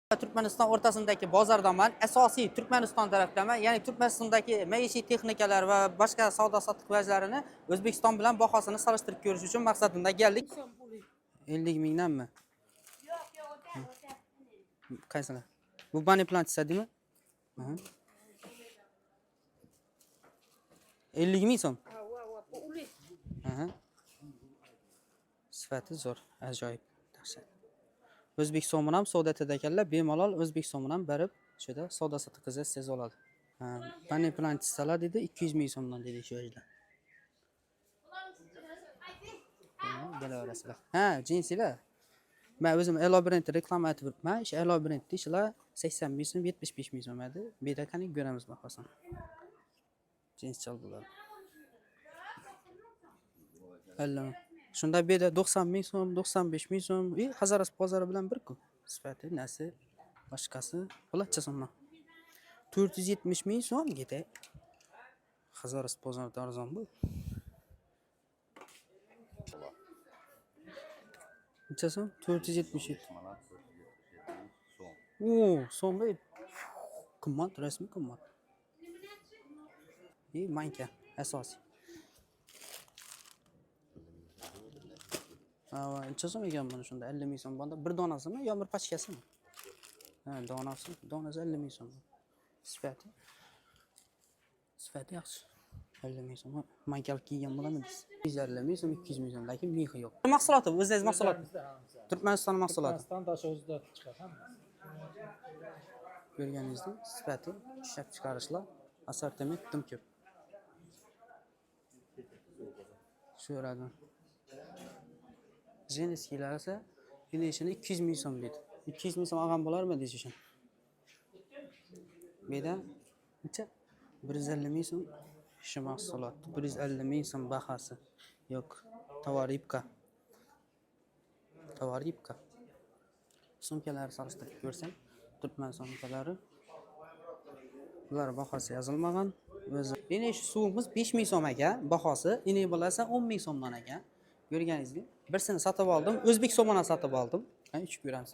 Turkmaniston o'rtasidagi bozordaman, asosiy Turkmaniston tarafdaman. Ya'ni Turkmanistondagi maishiy texnikalar va boshqa savdo-sotiq vajlarini O'zbekiston bilan bahosini solishtirib ko'rish uchun maqsadimda keldik. 50 mingdanmi? Qaysilar? Bu bani plantsadimi? 50 ming so'm. Sifati zo'r, ajoyib, dahshat. O'zbek so'mini ham savdo etar ekanlar, bemalol O'zbek so'mini ham berib, shunda savdo-sotiq qilsangiz oladi. Bani plantsalar dedi 200 ming so'mdan dedi shu yerda. Bilaverasizlar. Jinsilar. Men o'zim Elo brendni reklama etib yuribman. O'sha Elo brendni ishlar 80 ming so'm, 75 ming so'm edi. Bu yerda qani ko'ramiz bahosini. Jins chal bo'ladi. Alloh. Shunda bu yerda 90 ming so'm, 95 ming so'm, Hazaras bozori bilan bir-ku. Sifati, nasi, boshqasi, bo'lacha so'mdan. 470 ming so'm gete. Hazaras bozorida arzon bu. Necha so'm? 477. So'mda qimmat, rasmiy qimmat. Manka asosiy. Necha so'm ekan buni shunda 50 ming so'm bo'ldi. Bir donasimi yo bir pachkasimi? Donasi 50 ming so'm. Sifati yaxshi. 50 ming so'm. Mankal kiygan bo'ladimi biz? 150 ming so'm, 200 ming so'm, lekin mixi yo'q. Mahsuloti, o'zingiz mahsuloti. Turkmaniston mahsuloti. Turkmaniston dashi o'zida chiqadi. Ko'rganingizdek, sifati, ishlab chiqarishlar, assortiment juda ko'p. Shu yerda. Jenskilar esa finishini 200 ming so'm dedi. 200 ming so'm olgan bo'larmi deyishim. Bu yerda necha? 150 ming so'm shu mahsulot. 150 ming so'm bahasi. Yo'q, tovaribka. Sumkalar solishtirib ko'rsam, Turkmaniston sumkalari. Bular bahosi yozilmagan. O'zi. Endi shu suvimiz 5 ming so'm ekan, bahosi. Endi bo'lsa 10 ming so'mdan ekan. Ko'rganingizdek, birsini sotib oldim, O'zbek so'midan sotib oldim. Qani ichib ko'ramiz.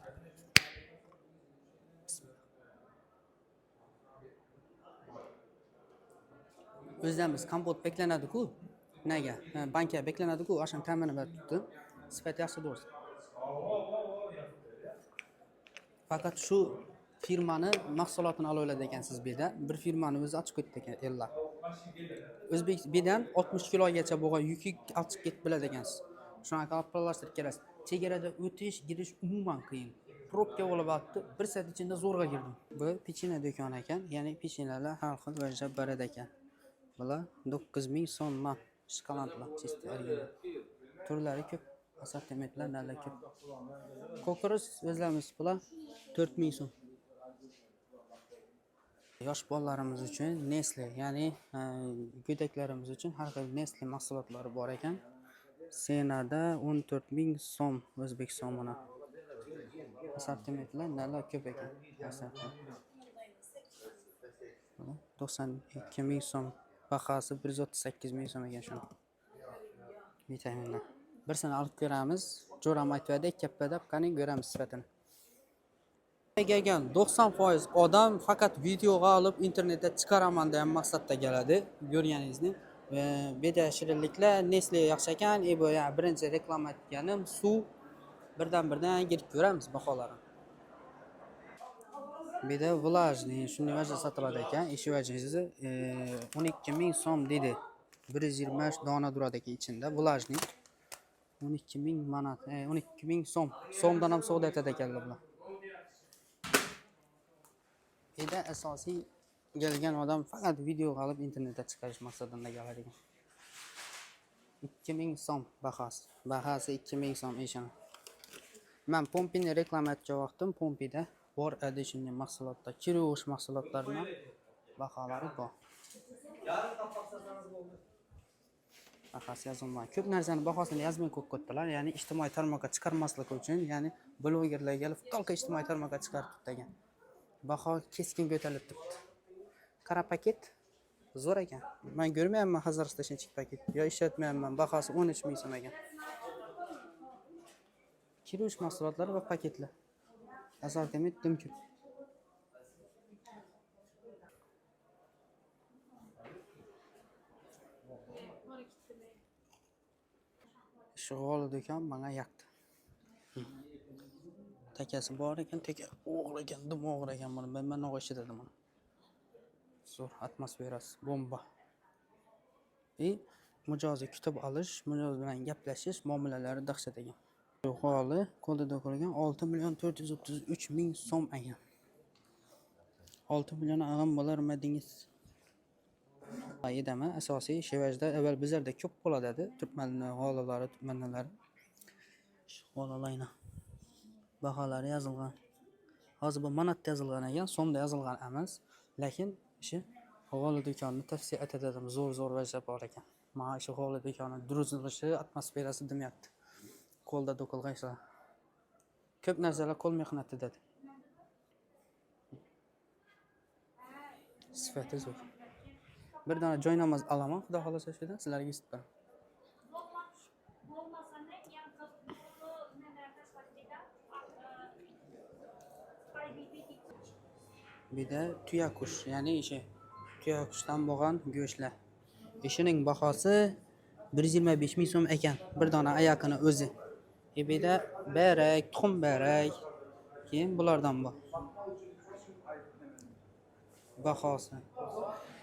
O'zimiz kompot beklanadi-ku. Nega? Banka beklanadi-ku, o'shan ta'minni berib tutdim. Sifat yaxshi bo'lsa. Faqat shu firmani mahsulotini ololadi ekansiz bu yerda. Bir firmani o'zi ochib ketdi ekan ellar. O'zbek bedan 60 kilogacha bo'lgan yukni ochib ketib biladi ekansiz. Shunaqa olib qo'llashtirib kelasiz. Chegarada o'tish, girish umuman qiyin. Probka bo'lib o'tdi, bir soat ichida zo'rg'a girdim. Bu pechena do'koni ekan, ya'ni pechenalar har xil vajda barad ekan. Bular 9 ming so'm, shokoladlar, chista original. Turlari ko'p, assortimentlar narlar ko'p. Ko'kris o'zlarimiz bular 4 ming so'm. Yosh bolalarimiz uchun Nestle, ya'ni go'daklarimiz uchun har xil Nestle mahsulotlari bor ekan. Senada 14 ming so'm O'zbek so'mini. Assortimentlar narlar ko'p ekan. 92 ming so'm, bahasi 138 ming so'm ekan shuni. Vitaminlar. Birsini olib ko'ramiz. Jo'ram aytadi, katta deb qani ko'ramiz sifatini. Egagan 90% odam faqat videoga olib internetda chiqaraman degan maqsadda keladi. Ko'rganingizdek, bu yerda shirinliklar Nestle yaxshi ekan. Bu birinchi reklama etganim suv. Birdan girib ko'ramiz baholarini. Bu yerda vlajniy shunday vajda sotiladi ekan. Ish vajasi 12 ming so'm dedi. 120 dona turadi ekan ichida vlajniy. 12 ming manat, 12 ming so'm. So'mdan ham savdo etadi ekanlar bular. Eda asosiy kelgan odam faqat video olib internetda chiqarish maqsadida kelar ekan. 2000 so'm bahasi. Bahasi 2000 so'm ishini. Men Pompini reklama etgan vaqtim Pompida bor edi shunday mahsulotlar, kirush mahsulotlarining baholari bor. Bahasi yozilmagan. Ko'p narsani bahosini yozmay qo'yib qo'ydilar, ya'ni ijtimoiy tarmoqqa chiqarmaslik uchun, ya'ni blogerlar kelib tolqa ijtimoiy tarmoqqa chiqarib turgan. Baho keskin ko'tarilib turibdi. Qara paket zo'r ekan. Men ko'rmayapman Hazarasda shunchalik paket. Yo ishlatmayapman. Bahosi 13 ming so'm ekan. Kirush mahsulotlari va paketlar. Assortiment dim ko'p. Shug'uli do'kon menga yoqdi. Takasi bor ekan, taka o'g'ir ekan, dim o'g'ir ekan buni. Men nog'ish dedim buni. Zo'r atmosferasi bomba. Mijozni kutib olish, mijoz bilan gaplashish, muomalalari dahshat ekan. Yuqori kodida ko'rgan 6.433.000 so'm ekan. 6 million ag'am bo'larmidingiz? Aytama, asosiy Shevajda avval bizlarda ko'p bo'ladi, turkmanlar, g'olalari, turkmanlar. G'olalayna. Baholari yozilgan. Hozir bu manatda yozilgan ekan, so'mda yozilgan emas, lekin shu g'ola do'konni tavsiya etadim, zo'r vajib bor ekan. Mana shu g'ola do'koni duruzilishi, atmosferasi demayapti. Qo'lda do'qilg'aysa. Ko'p narsalar qo'l mehnati dedi. Sifati zo'r. Bir dona joy namoz olaman, xudo xolasa shudan sizlarga yetib beraman. Bir de tuyakush, ya'ni tuyakushdan bo'lgan go'shtlar. Ishining bahosi 125 ming so'm ekan. Bir dona oyog'ini o'zi. Bir de berak, tuxum berak. Keyin bulardan bor. Bahosi.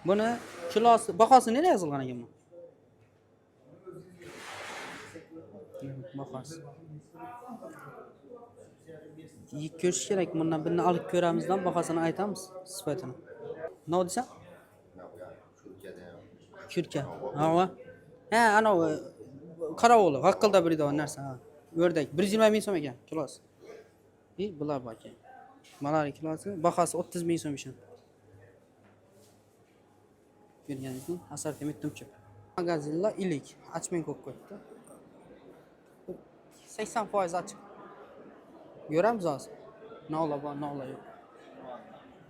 Buni kilosi, bahosi nereye yozilgan ekan bu? Bahosi. Yeyib ko'rish kerak. Bundan birini olib ko'ramizdan bahosini aytamiz, sifatini. Ne oldu sen? Kürke. Ha, ana Karaoğlu. Hakkılda bir de o narsa. Ördek. 120 ming so'm ekan kilosi. Bular bor ekan. Malar kilosi bahosi 30 ming so'm ekan. Ko'rganingizdek, assortiment ko'p. Magazinlar ilik, ochmay ko'p qo'yibdi. 80% ochiq. Ko'ramiz hozir. Nola bor, nola yo'q.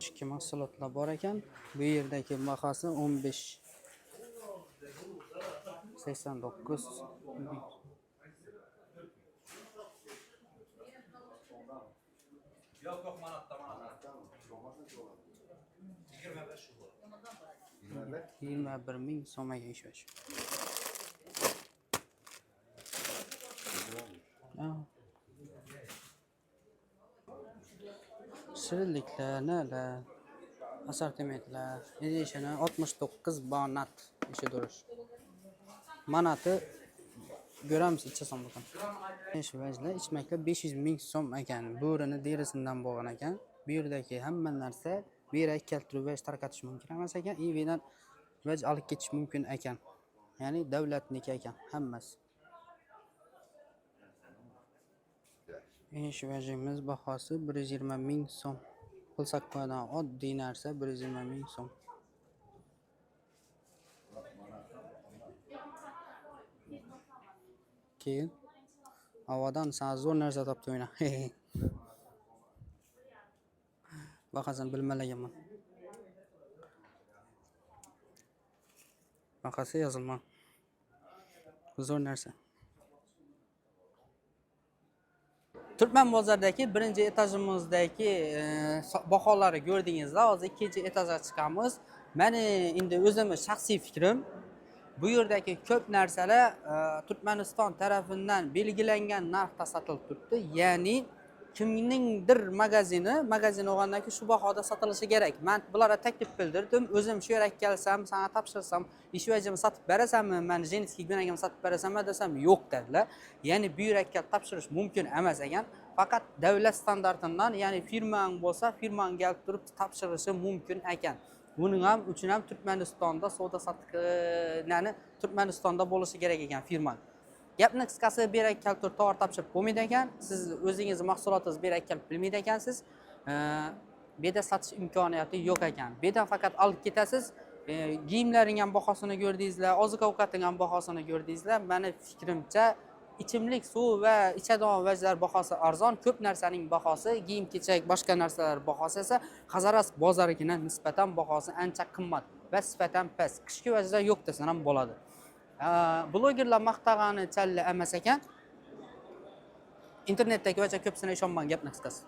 Ichki mahsulotlar bor ekan. Bu yerdagi bahosi 15 89 Yok manatta. 21 ming so'mga ishlash. Shirinliklar, nalar, assortimentlar, edishini 69 banat ishi durish. Manati ko'ramiz ichasan bo'lgan. Shevajlar ichmaklar 500 ming so'm ekan. Bo'rini derisidan bo'lgan ekan. Bu yerdagi hamma narsa berak keltirib va tarqatish mumkin emas ekan. Evidan vaj olib ketish mumkin ekan. Ya'ni davlatniki ekan hammasi. Shevajimiz bahosi 120 ming so'm. Pul sakpadan oddiy narsa 120 ming so'm. Keyin havodan sana zo'r narsa topdi o'yna. Bahosini bilmalaganman. Bahosi yozilgan. Zo'r narsa. Turkman bozordagi birinchi etajimizdagi baholari ko'rdingizlar. Hozir ikkinchi etajga chiqamiz. Meni endi o'zimning shaxsiy fikrim, bu yerdagi ko'p narsalar Turkmaniston tarafidan belgilangan narxda sotilib turibdi. Ya'ni kimningdir magazin olgandan keyin shu bahoda sotilishi kerak. Men bularga taklif bildirdim. O'zim shu yerga kelsam, sana topshirsam, ishvajimni sotib berasanmi? Men Jenskiy gunagimni sotib berasanmi desam, yo'q dedilar. Ya'ni bu yerga topshirish mumkin emas ekan. Faqat davlat standartidan, ya'ni firmang bo'lsa, firmang kelib turib topshirishi mumkin ekan. Buning ham uchun ham Turkmanistonda savdo sotiqlarni Turkmanistonda bo'lishi kerak ekan firma. Gapni qisqasi berak keltirib tovar topshirib bo'lmaydi ekan. Siz o'zingizni mahsulotingiz berak kelib bilmaydi ekansiz. Bu yerda sotish imkoniyati yo'q ekan. Bu yerdan faqat olib ketasiz. Kiyimlaring ham bahosini ko'rdingizlar, oziq-ovqating ham bahosini ko'rdingizlar. Meni fikrimcha ichimlik suv va ichadigan vajlar bahosi arzon, ko'p narsaning bahosi, kiyim-kechak, boshqa narsalar bahosi esa Hazaras bozoriga nisbatan bahosi ancha qimmat va sifatan past. Qishki vajlar yo'q desam ham bo'ladi. Blogerlar maqtagani challa emas ekan. Internetdagi vacha ko'psini ishonmang, gapni qisqasi.